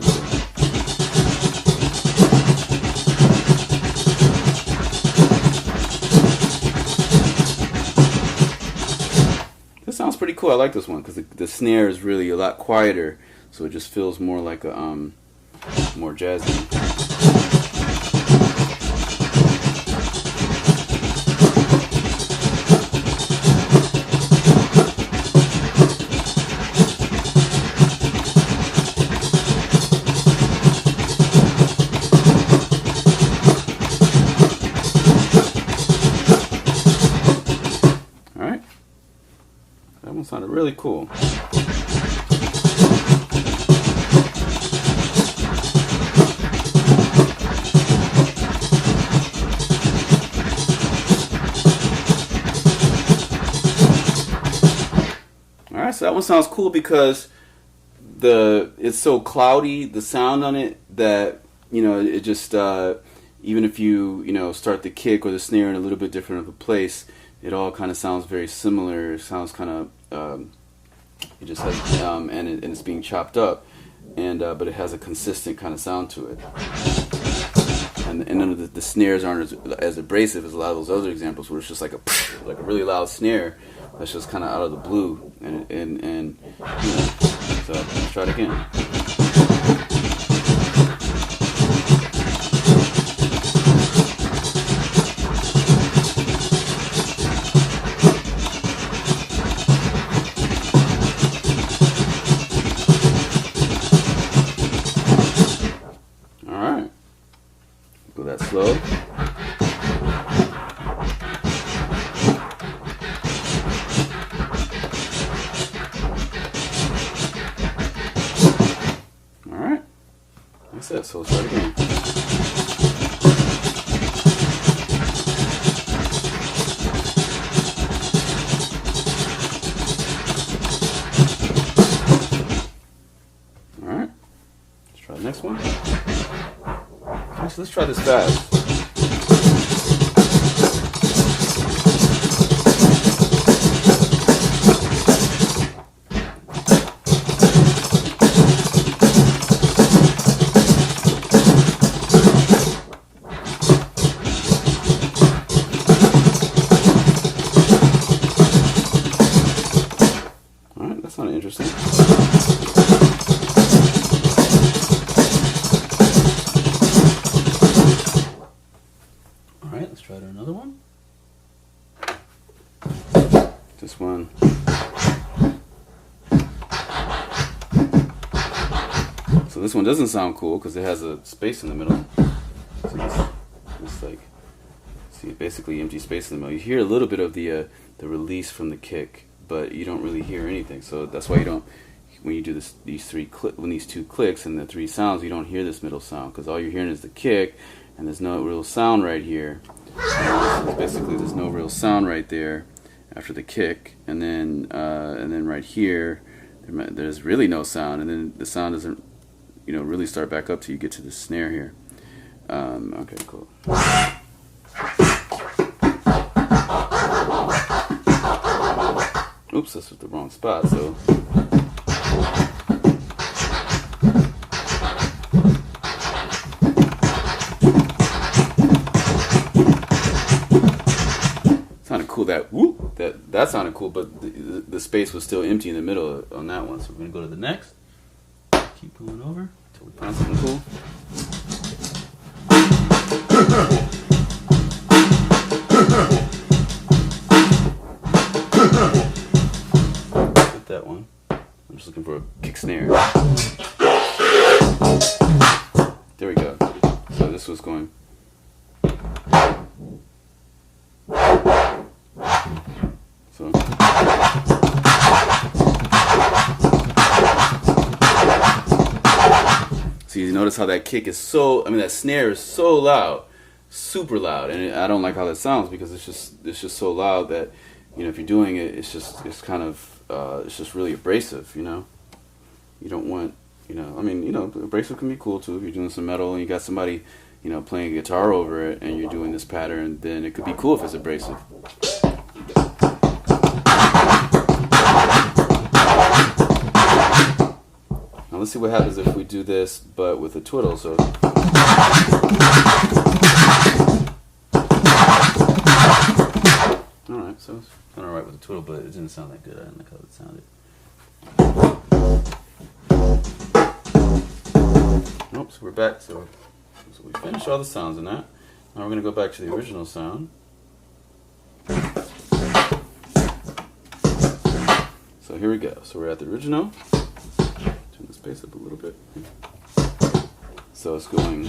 This sounds pretty cool. I like this one because the snare is really a lot quieter, so it just feels more like a more jazzy. That one sounded really cool. Alright, so that one sounds cool because it's so cloudy, the sound on it, that, you know, it just, even if you start the kick or the snare in a little bit different of a place, it all kind of sounds very similar. It sounds kind of, it just has, and it's being chopped up, and but it has a consistent kind of sound to it. And none of the snares aren't as abrasive as a lot of those other examples, where it's just like a really loud snare that's just kind of out of the blue. And you know, so let's try it again. Go that slow. Alright. That's it. So let's try it again. Alright. Let's try the next one. So let's try this fast. Alright, that sounded interesting. Alright, let's try another one. This one. So this one doesn't sound cool because it has a space in the middle. So it's like, see, basically empty space in the middle. You hear a little bit of the release from the kick, but you don't really hear anything. So that's why you don't, when you do these two clicks and the three sounds, you don't hear this middle sound, because all you're hearing is the kick, and there's no real sound right here. So basically, there's no real sound right there after the kick, and then right here, there's really no sound, and then the sound doesn't, really start back up till you get to the snare here. Okay, cool. Oops, this was the wrong spot. So. Sounded cool that whoop, that sounded cool, but the space was still empty in the middle on that one. So we're gonna go to the next. Keep going over until we find something cool. Hit that one. I'm just looking for a kick snare. There we go. So this was going. So. So you notice how that kick is so, I mean that snare is so loud, super loud, and I don't like how that sounds because it's just so loud that, you know, if you're doing it, it's just really abrasive, you know. You don't want, you know, I mean, you know, abrasive can be cool too if you're doing some metal and you got somebody, you know, playing a guitar over it and you're doing this pattern, then it could be cool if it's abrasive. Now let's see what happens if we do this, but with a twiddle. So, all right, so it's kind of alright with a twiddle, but it didn't sound that good. I didn't like how it sounded. Nope, so we're back. So we finished all the sounds in that. Now we're going to go back to the original sound. So here we go. So we're at the original. Turn the space up a little bit. So it's going.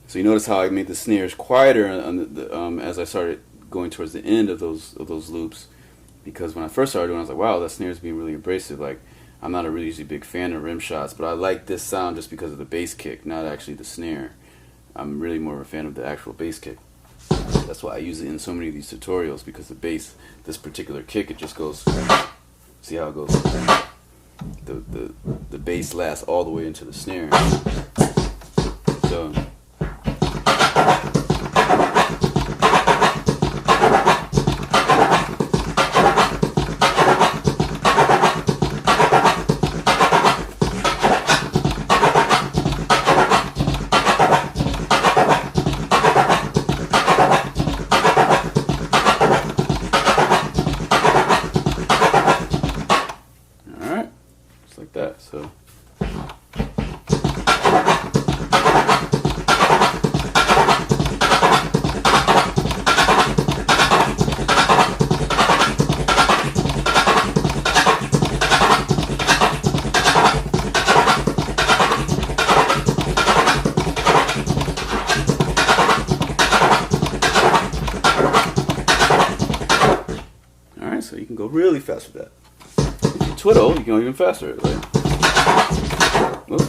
So you notice how I made the snares quieter on as I started going towards the end of those loops, because when I first started doing it, I was like, wow, that snare is being really abrasive. Like, I'm not a really usually big fan of rim shots, but I like this sound just because of the bass kick, not actually the snare. I'm really more of a fan of the actual bass kick. That's why I use it in so many of these tutorials, because the bass, this particular kick, it just goes. See how it goes? The bass lasts all the way into the snare. So. Like that, so alright, so you can go really fast with that. Twiddle, you can go even faster. Like, whoops.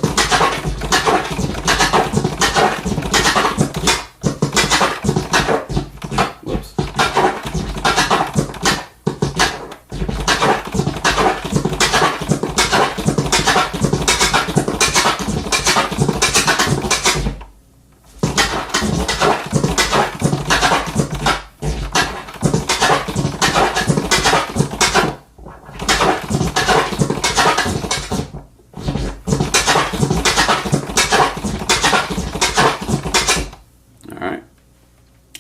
Whoops.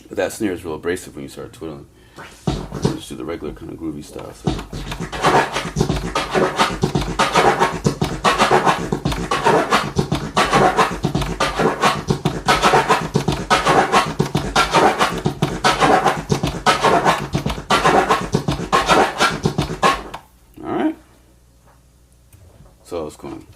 But that snare is real abrasive when you start twiddling. Just do the regular kind of groovy style. So. All right. So it's going.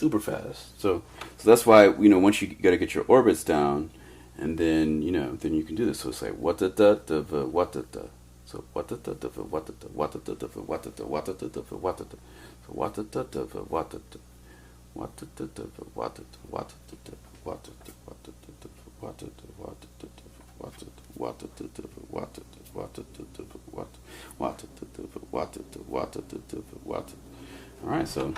super fast. So that's why, you know, once you got to get your orbits down, and then, you know, then you can do this. So it's like what da da da what da da. So what da da da what da da what da da what da da what da da what da da. So what da da da what da da what da da what da da what da da what da da what da da what da da what da da what da what da what da what da what da what. All right, so.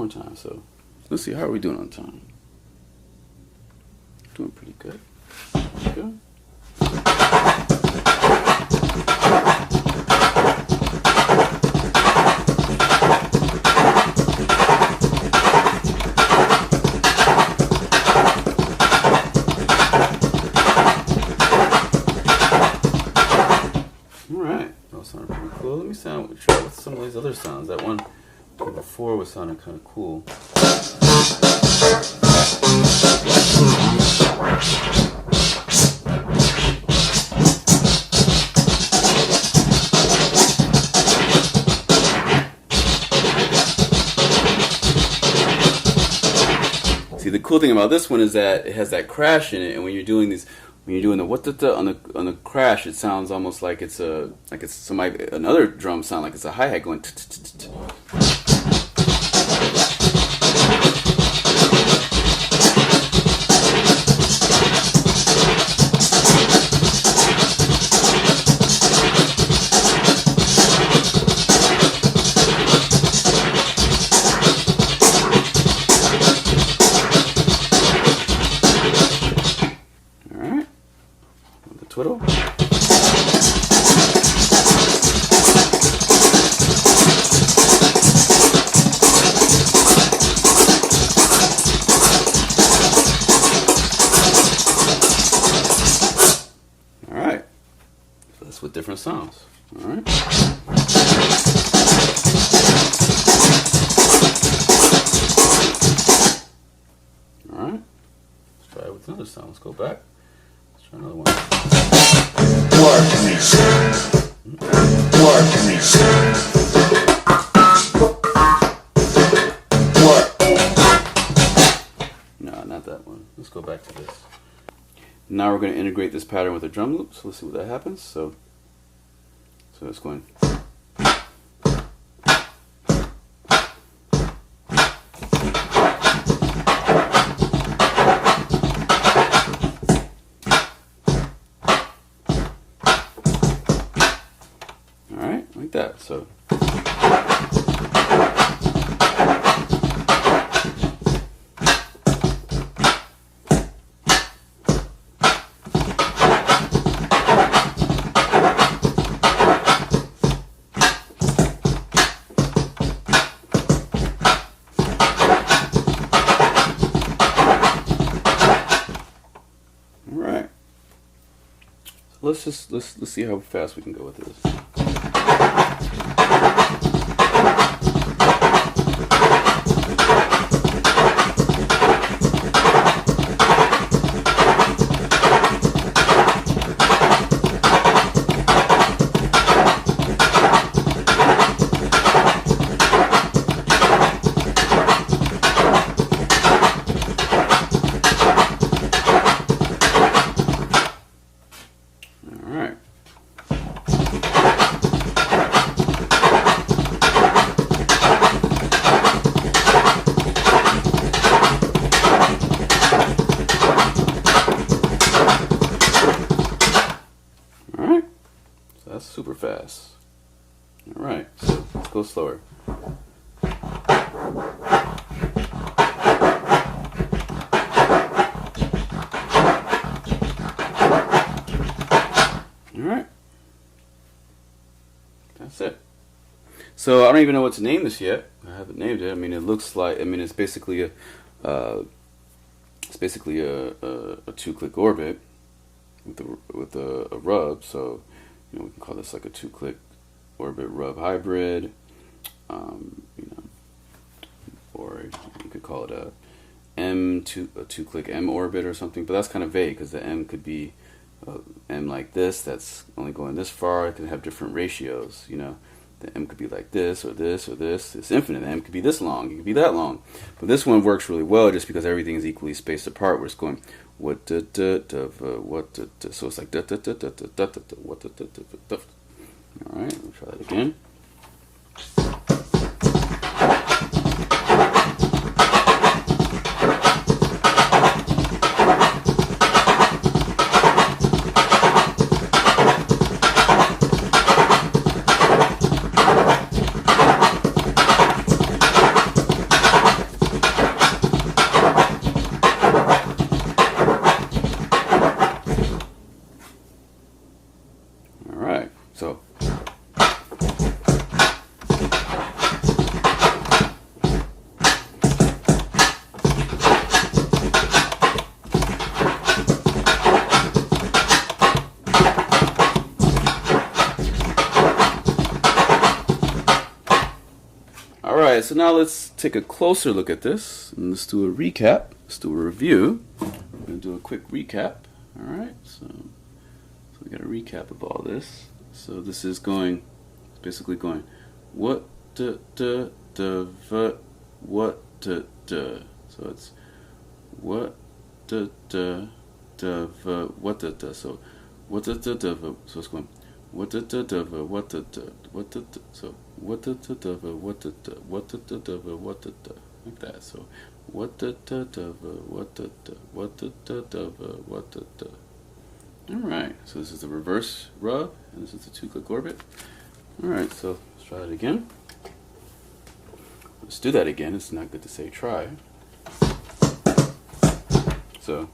Time. So let's see, how are we doing on time? Doing pretty good. Good. All right, that sounded pretty cool. Let me try with some of these other sounds. That one before was sounding kind of cool. See, the cool thing about this one is that it has that crash in it, and when you're doing these, when you're doing the what the on the crash, it sounds almost like it's somebody, another drum sound like it's a hi-hat going. Twiddle. Alright, so that's with different sounds. Alright. Alright, let's try it with another sound. Let's go back. Let's try another one. No, not that one. Let's go back to this. Now we're going to integrate this pattern with a drum loop. So let's see what that happens. So it's going. Like that. So all right. So let's see how fast we can go with this. Super fast. All right, so let's go slower. All right, So I don't even know what to name this yet. I haven't named it. I mean, it looks like, I mean, it's basically a a 2-click orbit with a rub. So we can call this like a 2-click orbit rub hybrid. Or you could call it a 2-click M orbit or something. But that's kind of vague because the M could be M like this. That's only going this far. It can have different ratios. The M could be like this or this or this. It's infinite. The M could be this long. It could be that long. But this one works really well just because everything is equally spaced apart. Where it's going what da da da what da da. So it's like da da da da da da da what da da da da. All right, we'll try that again. Alright, so now let's take a closer look at this, and let's do a recap. Let's do a review. We're going to do a quick recap. Alright, so we got a recap of all this. So this is going, it's basically going, what da da da va, what da da. So it's what da da da va, what da da. So what da da da va. So it's going what da da da va, what da da, what da da. So what da da da va, what da da, what da da da va, what da da. Like that. So what da da da va, what da da, what da da da va, what da da. Alright, so this is the reverse rub, and this is the 2-click orbit. Alright, so let's try that again. Let's do that again. It's not good to say try. So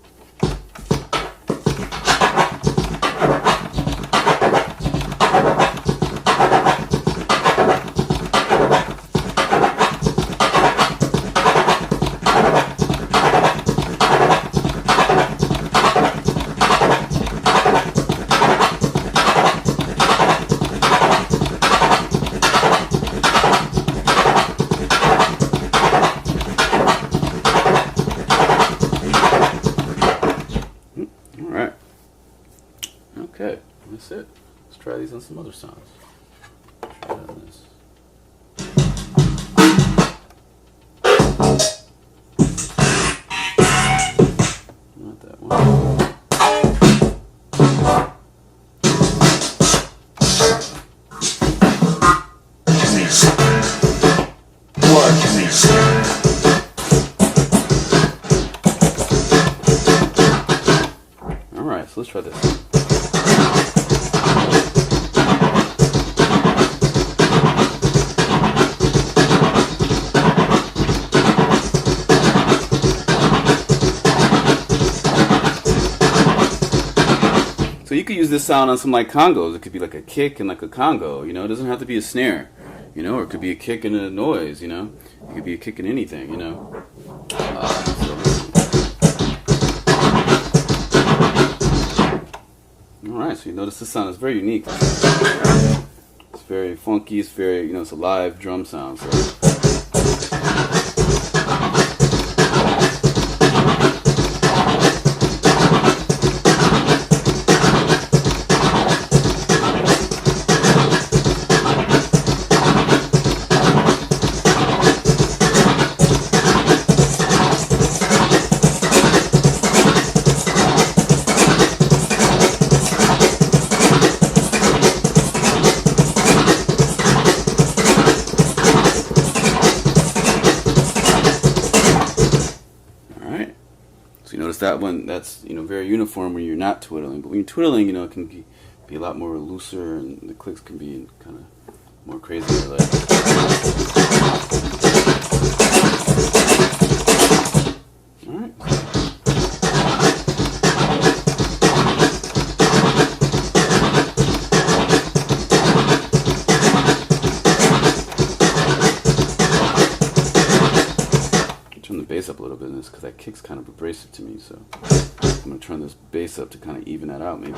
okay, that's it. Let's try these on some other sounds. Try that on this. Not that one. Alright, so let's try this. So you could use this sound on some like congos. It could be like a kick and like a congo, It doesn't have to be a snare, or it could be a kick and a noise, It could be a kick and anything, Alright, so you notice this sound is very unique. It's very funky, it's very, it's a live drum sound. So. So you notice that one, that's very uniform when you're not twiddling. But when you're twiddling, it can be a lot more looser, and the clicks can be kind of more crazy. All right. that kick's kind of abrasive to me, so I'm going to turn this bass up to kind of even that out maybe.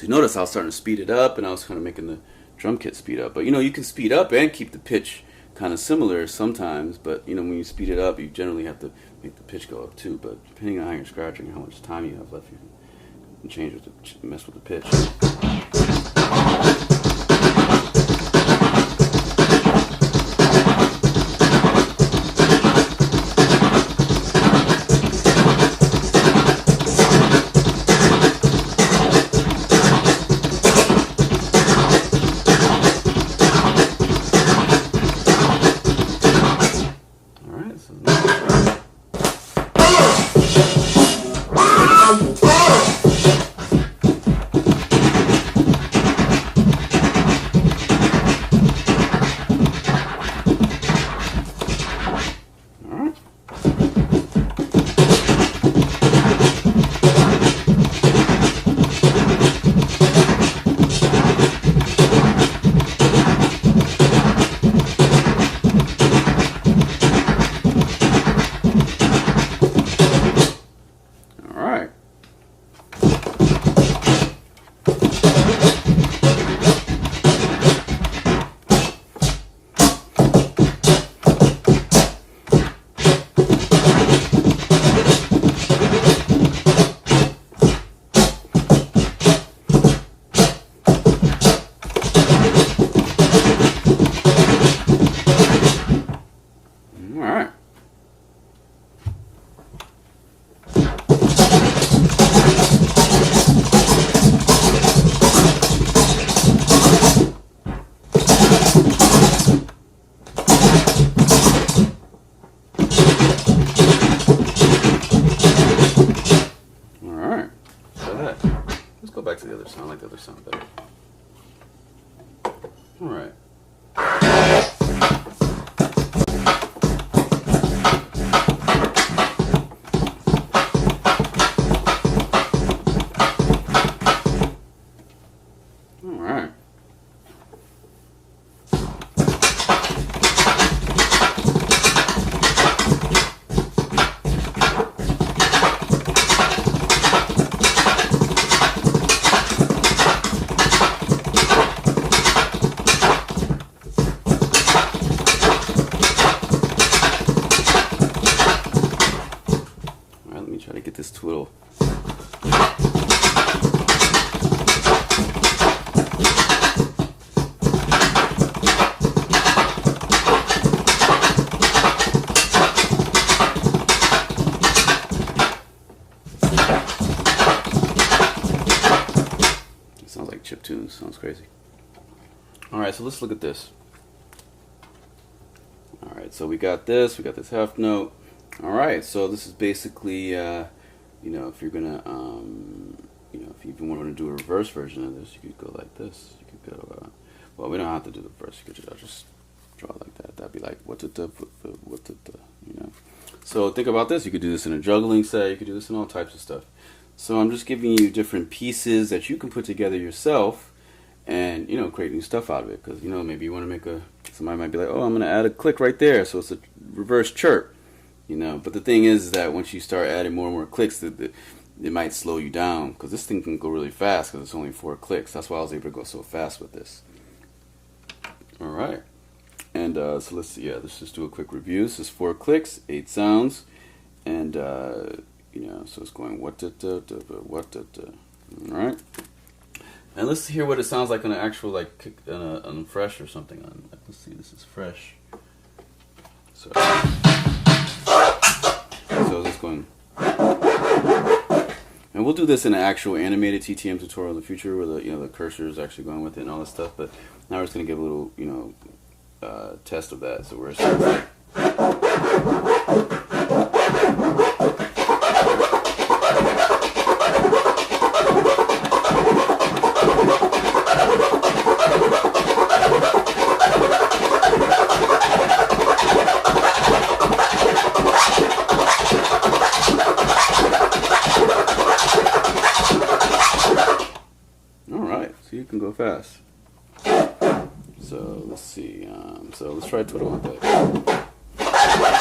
Notice I was starting to speed it up, and I was kind of making the drum kit speed up. But you can speed up and keep the pitch kind of similar sometimes. But when you speed it up, you generally have to make the pitch go up too. But depending on how you're scratching and how much time you have left, you can change with mess with the pitch. Back to the other sound. I like the other sound better. Alright. Alright. Try to get this twiddle. It sounds like chip tunes. Sounds crazy. All right, so let's look at this. All right, so we got this half note. All right, so this is basically, if you're gonna, if you even want to do a reverse version of this, you could go like this. You could go, well, we don't have to do the reverse. You could just draw like that. That'd be like So think about this. You could do this in a juggling set. You could do this in all types of stuff. So I'm just giving you different pieces that you can put together yourself, and create new stuff out of it. Because maybe you want to make somebody might be like, oh, I'm gonna add a click right there, so it's a reverse chirp. But the thing is that once you start adding more and more clicks, it might slow you down, because this thing can go really fast because it's only 4 clicks. That's why I was able to go so fast with this. All right, and so let's see. Yeah, let's just do a quick review. This is 4 clicks, 8 sounds, and so it's going what. All right, and let's hear what it sounds like on an actual kick on fresh or something. Let's see. This is fresh. So this going, and we'll do this in an actual animated TTM tutorial in the future, where the cursor is actually going with it and all this stuff. But now we're just gonna give a little test of that. So we're fast. So let's see. So let's try twiddle with that.